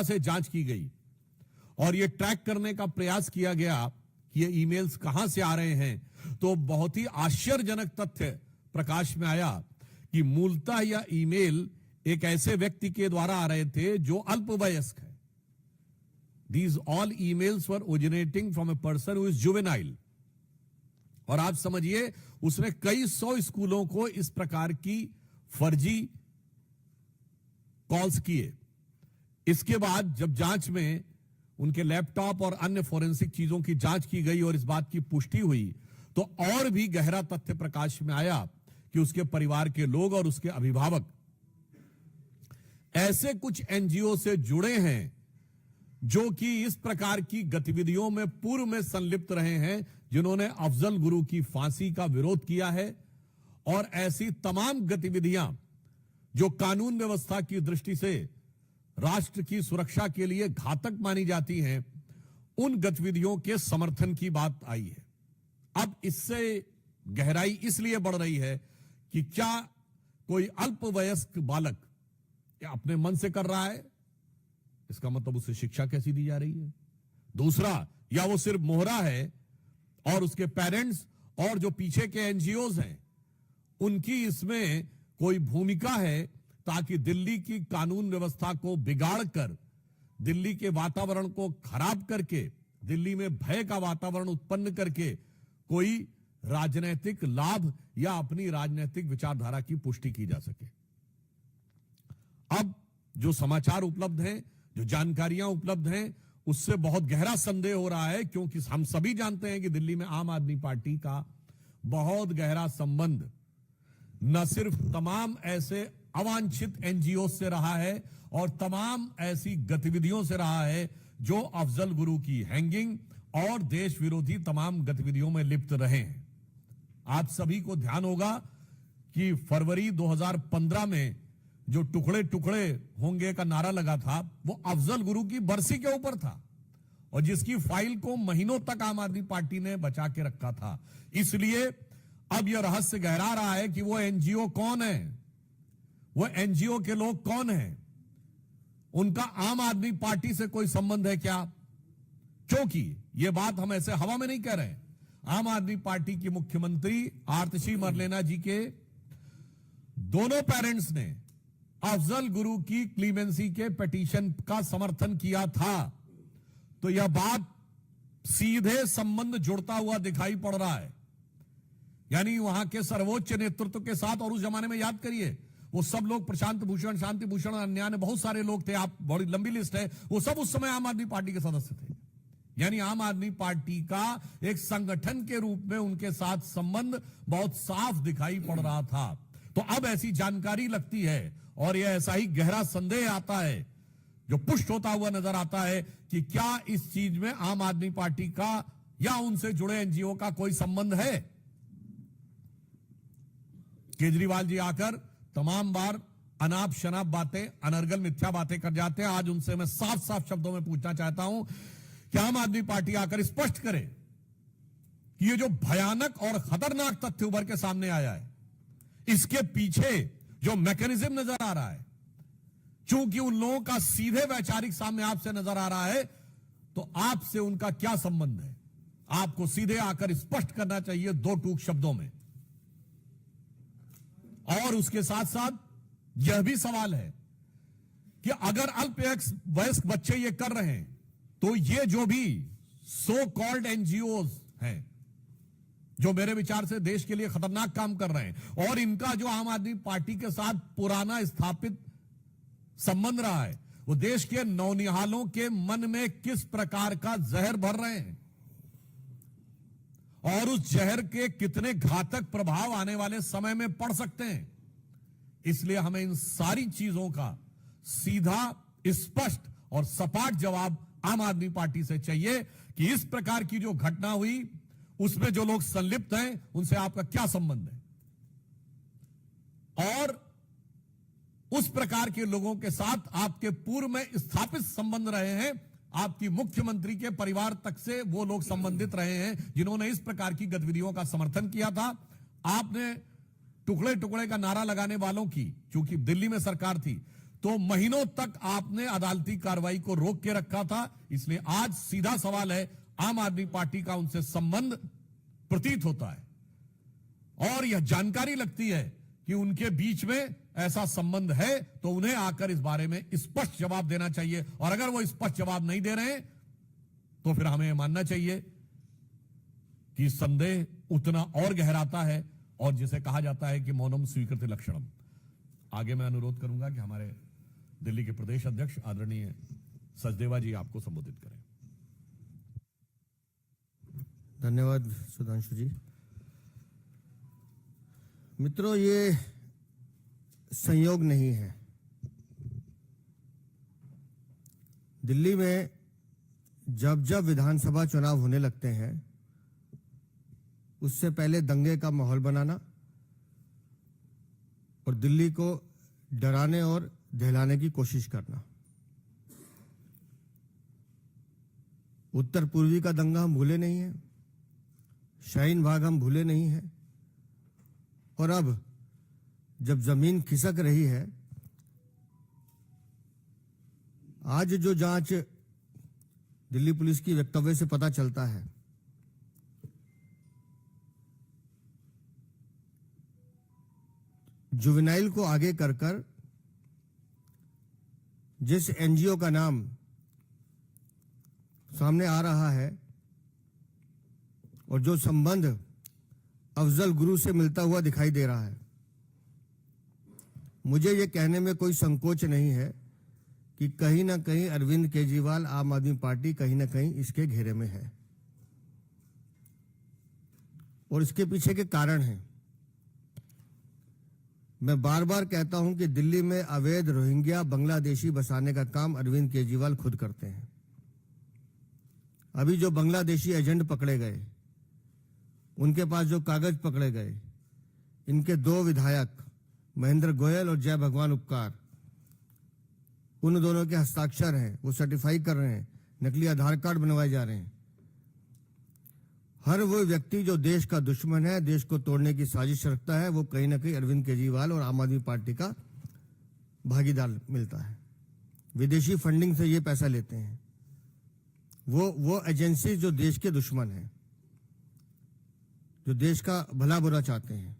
से जांच की गई और यह ट्रैक करने का प्रयास किया गया कि ये ईमेल्स कहां से आ रहे हैं, तो बहुत ही आश्चर्यजनक तथ्य प्रकाश में आया कि मूलतः यह ईमेल एक ऐसे व्यक्ति के द्वारा आ रहे थे जो अल्पवयस्क है। These all emails were originating from a person who is juvenile. और आप समझिए उसने कई 100 स्कूलों को इस प्रकार की फर्जी कॉल्स किए। इसके बाद जब जांच में उनके लैपटॉप और अन्य फोरेंसिक चीजों की जांच की गई और इस बात की पुष्टि हुई, तो और भी गहरा तथ्य प्रकाश में आया कि उसके परिवार के लोग और उसके अभिभावक ऐसे कुछ एनजीओ से जुड़े हैं जो कि इस प्रकार की गतिविधियों में पूर्व में संलिप्त रहे हैं, जिन्होंने अफजल गुरु की फांसी का विरोध किया है। और ऐसी तमाम गतिविधियां जो कानून व्यवस्था की दृष्टि से राष्ट्र की सुरक्षा के लिए घातक मानी जाती हैं, उन गतिविधियों के समर्थन की बात आई है। अब इससे गहराई इसलिए बढ़ रही है कि क्या कोई अल्पवयस्क बालक अपने मन से कर रहा है, इसका मतलब उसे शिक्षा कैसी दी जा रही है। दूसरा, या वो सिर्फ मोहरा है और उसके पेरेंट्स और जो पीछे के एनजीओज हैं उनकी इसमें कोई भूमिका है, ताकि दिल्ली की कानून व्यवस्था को बिगाड़कर, दिल्ली के वातावरण को खराब करके, दिल्ली में भय का वातावरण उत्पन्न करके कोई राजनीतिक लाभ या अपनी राजनीतिक विचारधारा की पुष्टि की जा सके। अब जो समाचार उपलब्ध हैं, जो जानकारियां उपलब्ध हैं, उससे बहुत गहरा संदेह हो रहा है, क्योंकि हम सभी जानते हैं कि दिल्ली में आम आदमी पार्टी का बहुत गहरा संबंध न सिर्फ तमाम ऐसे अवांछित एनजीओ से रहा है और तमाम ऐसी गतिविधियों से रहा है जो अफजल गुरु की हैंगिंग और देश विरोधी तमाम गतिविधियों में लिप्त रहे हैं। आप सभी को ध्यान होगा कि फरवरी 2015 में जो टुकड़े टुकड़े होंगे का नारा लगा था, वो अफजल गुरु की बरसी के ऊपर था और जिसकी फाइल को महीनों तक आम आदमी पार्टी ने बचा के रखा था। इसलिए अब यह रहस्य गहरा रहा है कि वो एनजीओ कौन है, वो एनजीओ के लोग कौन हैं, उनका आम आदमी पार्टी से कोई संबंध है क्या। क्योंकि यह बात हम ऐसे हवा में नहीं कह रहे हैं। आम आदमी पार्टी की मुख्यमंत्री आतिशी मरलेना जी के दोनों पेरेंट्स ने अफजल गुरु की क्लीमेंसी के पिटीशन का समर्थन किया था, तो यह बात सीधे संबंध जुड़ता हुआ दिखाई पड़ रहा है। यानी वहां के सर्वोच्च नेतृत्व के साथ, और उस जमाने में याद करिए वो सब लोग, प्रशांत भूषण, शांति भूषण, अन्य ने बहुत सारे लोग थे, आप बड़ी लंबी लिस्ट है, वो सब उस समय आम आदमी पार्टी के सदस्य थे। यानी आम आदमी पार्टी का एक संगठन के रूप में उनके साथ संबंध बहुत साफ दिखाई पड़ रहा था। तो अब ऐसी जानकारी लगती है और यह ऐसा ही गहरा संदेह आता है, जो पुष्ट होता हुआ नजर आता है कि क्या इस चीज में आम आदमी पार्टी का या उनसे जुड़े एनजीओ का कोई संबंध है। केजरीवाल जी आकर तमाम बार अनाप शनाप बातें, अनर्गल मिथ्या बातें कर जाते हैं। आज उनसे मैं साफ साफ शब्दों में पूछना चाहता हूं कि आम आदमी पार्टी आकर स्पष्ट करे कि ये जो भयानक और खतरनाक तथ्य उभर के सामने आया है, इसके पीछे जो मैकेनिज्म नजर आ रहा है, चूंकि उन लोगों का सीधे वैचारिक सामने आपसे नजर आ रहा है, तो आपसे उनका क्या संबंध है, आपको सीधे आकर स्पष्ट करना चाहिए दो टूक शब्दों में। और उसके साथ साथ यह भी सवाल है कि अगर अल्पवयस्क बच्चे ये कर रहे हैं, तो ये जो भी सो कॉल्ड एनजीओ हैं, जो मेरे विचार से देश के लिए खतरनाक काम कर रहे हैं, और इनका जो आम आदमी पार्टी के साथ पुराना स्थापित संबंध रहा है, वो देश के नौनिहालों के मन में किस प्रकार का जहर भर रहे हैं और उस जहर के कितने घातक प्रभाव आने वाले समय में पड़ सकते हैं। इसलिए हमें इन सारी चीजों का सीधा, स्पष्ट और सपाट जवाब आम आदमी पार्टी से चाहिए कि इस प्रकार की जो घटना हुई उसमें जो लोग संलिप्त हैं उनसे आपका क्या संबंध है, और उस प्रकार के लोगों के साथ आपके पूर्व में स्थापित संबंध रहे हैं, आपकी मुख्यमंत्री के परिवार तक से वो लोग संबंधित रहे हैं जिन्होंने इस प्रकार की गतिविधियों का समर्थन किया था। आपने टुकड़े टुकड़े का नारा लगाने वालों की, चूंकि दिल्ली में सरकार थी, तो महीनों तक आपने अदालती कार्रवाई को रोक के रखा था। इसलिए आज सीधा सवाल है, आम आदमी पार्टी का उनसे संबंध प्रतीत होता है और यह जानकारी लगती है कि उनके बीच में ऐसा संबंध है, तो उन्हें आकर इस बारे में स्पष्ट जवाब देना चाहिए। और अगर वो स्पष्ट जवाब नहीं दे रहे हैं तो फिर हमें मानना चाहिए कि संदेह उतना और गहराता है, और जिसे कहा जाता है कि मौनम स्वीकृति लक्षणम। आगे मैं अनुरोध करूंगा कि हमारे दिल्ली के प्रदेश अध्यक्ष आदरणीय सचदेवा जी आपको संबोधित करें। धन्यवाद सुधांशु जी। मित्रों, ये संयोग नहीं है। दिल्ली में जब जब विधानसभा चुनाव होने लगते हैं, उससे पहले दंगे का माहौल बनाना और दिल्ली को डराने और दहलाने की कोशिश करना। उत्तर पूर्वी का दंगा हम भूले नहीं हैं, शाहीन बाग हम भूले नहीं हैं, और अब जब जमीन खिसक रही है, आज जो जांच दिल्ली पुलिस की वक्तव्य से पता चलता है, जुवेनाइल को आगे कर कर जिस एनजीओ का नाम सामने आ रहा है और जो संबंध अफजल गुरु से मिलता हुआ दिखाई दे रहा है, मुझे ये कहने में कोई संकोच नहीं है कि कहीं ना कहीं अरविंद केजरीवाल, आम आदमी पार्टी कहीं ना कहीं इसके घेरे में है और इसके पीछे के कारण हैं। मैं बार बार कहता हूं कि दिल्ली में अवैध रोहिंग्या बांग्लादेशी बसाने का काम अरविंद केजरीवाल खुद करते हैं। अभी जो बांग्लादेशी एजेंट पकड़े गए, उनके पास जो कागज पकड़े गए, इनके 2 विधायक महेंद्र गोयल और जय भगवान उपकार, उन दोनों के हस्ताक्षर हैं, वो सर्टिफाई कर रहे हैं, नकली आधार कार्ड बनवाए जा रहे हैं। हर वो व्यक्ति जो देश का दुश्मन है, देश को तोड़ने की साजिश रखता है, वो कहीं ना कहीं अरविंद केजरीवाल और आम आदमी पार्टी का भागीदार मिलता है। विदेशी फंडिंग से ये पैसा लेते हैं वो एजेंसी जो देश के दुश्मन है, जो देश का भला बुरा चाहते हैं,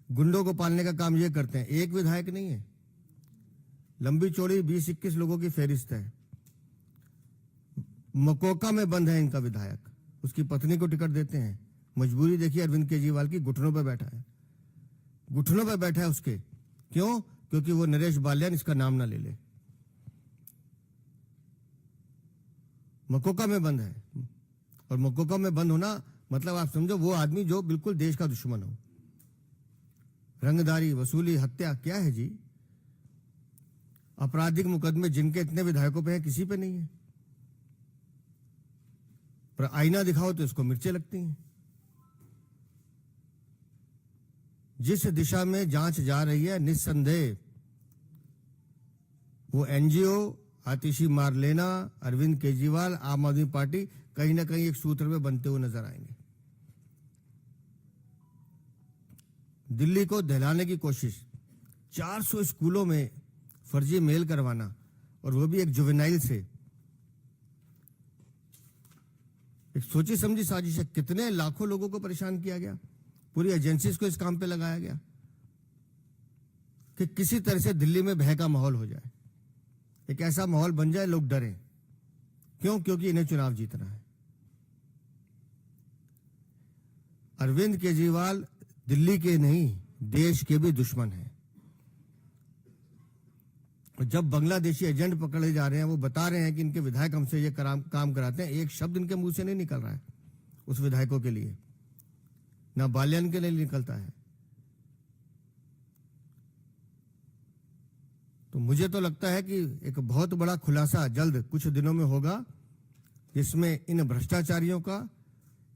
गुंडों को पालने का काम ये करते हैं। एक विधायक नहीं है, लंबी चौड़ी 20-21 लोगों की फेरिस्त है। मकोका में बंद है इनका विधायक, उसकी पत्नी को टिकट देते हैं। मजबूरी देखिए अरविंद केजरीवाल की, घुटनों पर बैठा है, घुटनों पर बैठा है उसके। क्यों? क्योंकि वो नरेश बाल्यान इसका नाम ना ले ले। मकोका में बंद है, और मकोका में बंद होना मतलब आप समझो वो आदमी जो बिल्कुल देश का दुश्मन हो। रंगदारी, वसूली, हत्या, क्या है जी? आपराधिक मुकदमे जिनके इतने विधायकों पे हैं, किसी पे नहीं है। पर आईना दिखाओ तो इसको मिर्चें लगती हैं। जिस दिशा में जांच जा रही है, निस्संदेह वो एनजीओ, आतिशी मार लेना, अरविंद केजरीवाल, आम आदमी पार्टी कहीं ना कहीं एक सूत्र में बनते हुए नजर आएंगे। दिल्ली को दहलाने की कोशिश, 400 स्कूलों में फर्जी मेल करवाना, और वो भी एक जुवेनाइल से, एक सोची समझी साजिश है। कितने लाखों लोगों को परेशान किया गया, पूरी एजेंसीज को इस काम पे लगाया गया कि किसी तरह से दिल्ली में भय का माहौल हो जाए, एक ऐसा माहौल बन जाए लोग डरें। क्यों? क्योंकि इन्हें चुनाव जीतना है। अरविंद केजरीवाल दिल्ली के नहीं, देश के भी दुश्मन हैं। जब बांग्लादेशी एजेंट पकड़े जा रहे हैं, वो बता रहे हैं कि इनके विधायक हमसे ये काम कराते हैं, एक शब्द इनके मुंह से नहीं निकल रहा है उस विधायकों के लिए, ना बाल्यान के लिए निकलता है। तो मुझे तो लगता है कि एक बहुत बड़ा खुलासा जल्द कुछ दिनों में होगा, जिसमें इन भ्रष्टाचारियों का,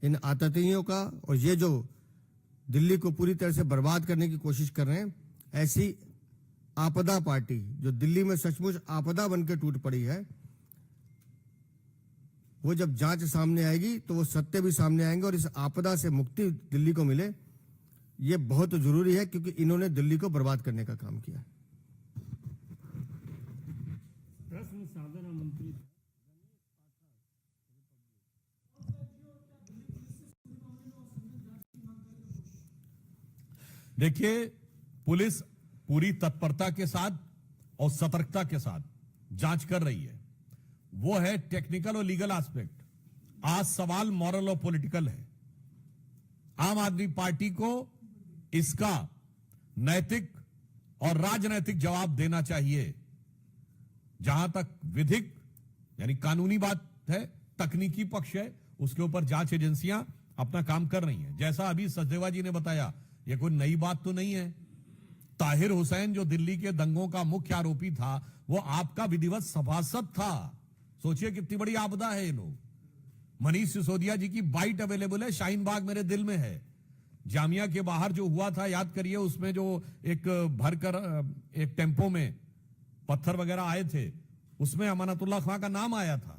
इन आततियों का, और ये जो दिल्ली को पूरी तरह से बर्बाद करने की कोशिश कर रहे हैं, ऐसी आपदा पार्टी जो दिल्ली में सचमुच आपदा बनकर टूट पड़ी है, वो जब जांच सामने आएगी तो वो सत्य भी सामने आएंगे और इस आपदा से मुक्ति दिल्ली को मिले, ये बहुत जरूरी है क्योंकि इन्होंने दिल्ली को बर्बाद करने का काम किया। प्रश्न साधन मंत्री देखिए, पुलिस पूरी तत्परता के साथ और सतर्कता के साथ जांच कर रही है। वो है टेक्निकल और लीगल एस्पेक्ट। आज सवाल मॉरल और पॉलिटिकल है। आम आदमी पार्टी को इसका नैतिक और राजनैतिक जवाब देना चाहिए। जहां तक विधिक यानी कानूनी बात है, तकनीकी पक्ष है, उसके ऊपर जांच एजेंसियां अपना काम कर रही हैं। जैसा अभी सचदेवा जी ने बताया, यह कोई नई बात तो नहीं है। ताहिर हुसैन जो दिल्ली के दंगों का मुख्य आरोपी था, वो आपका विधिवत सभासद था। सोचिए कितनी बड़ी आपदा है ये लोग। मनीष सिसोदिया जी की बाइट अवेलेबल है, शाहीन बाग मेरे दिल में है। जामिया के बाहर जो हुआ था, याद करिए, उसमें जो एक भरकर एक टेम्पो में पत्थर वगैरह आए थे, उसमें अमानतुल्लाह खां का नाम आया था।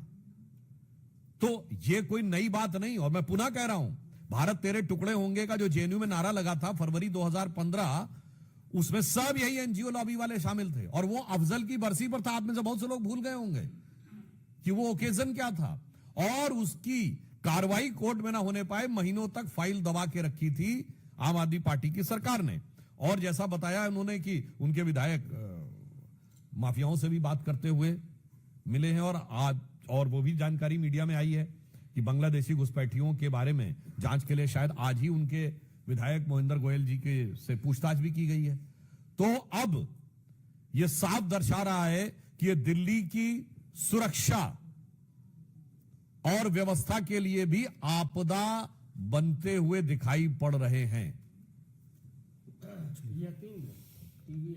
तो ये कोई नई बात नहीं। और मैं पुनः कह रहा हूं, भारत तेरे टुकड़े होंगे का जो जेएनयू में नारा लगा था फरवरी 2015, उसमें सब यही एनजीओ लॉबी वाले शामिल थे। और वो अफजल की बरसी पर था। आप में से बहुत से लोग भूल गए होंगे कि वो ओकेजन क्या था। और उसकी कार्रवाई कोर्ट में ना होने पाए, महीनों तक फाइल दबा के रखी थी आम आदमी पार्टी की सरकार ने। और जैसा बताया उन्होंने कि उनके विधायक माफियाओं से भी बात करते हुए मिले हैं। और वो भी जानकारी मीडिया में आई है कि बांग्लादेशी घुसपैठियों के बारे में जांच के लिए शायद आज ही उनके विधायक मोहिंदर गोयल जी के से पूछताछ भी की गई है। तो अब यह साफ दर्शा रहा है कि ये दिल्ली की सुरक्षा और व्यवस्था के लिए भी आपदा बनते हुए दिखाई पड़ रहे हैं। यतीम टीवी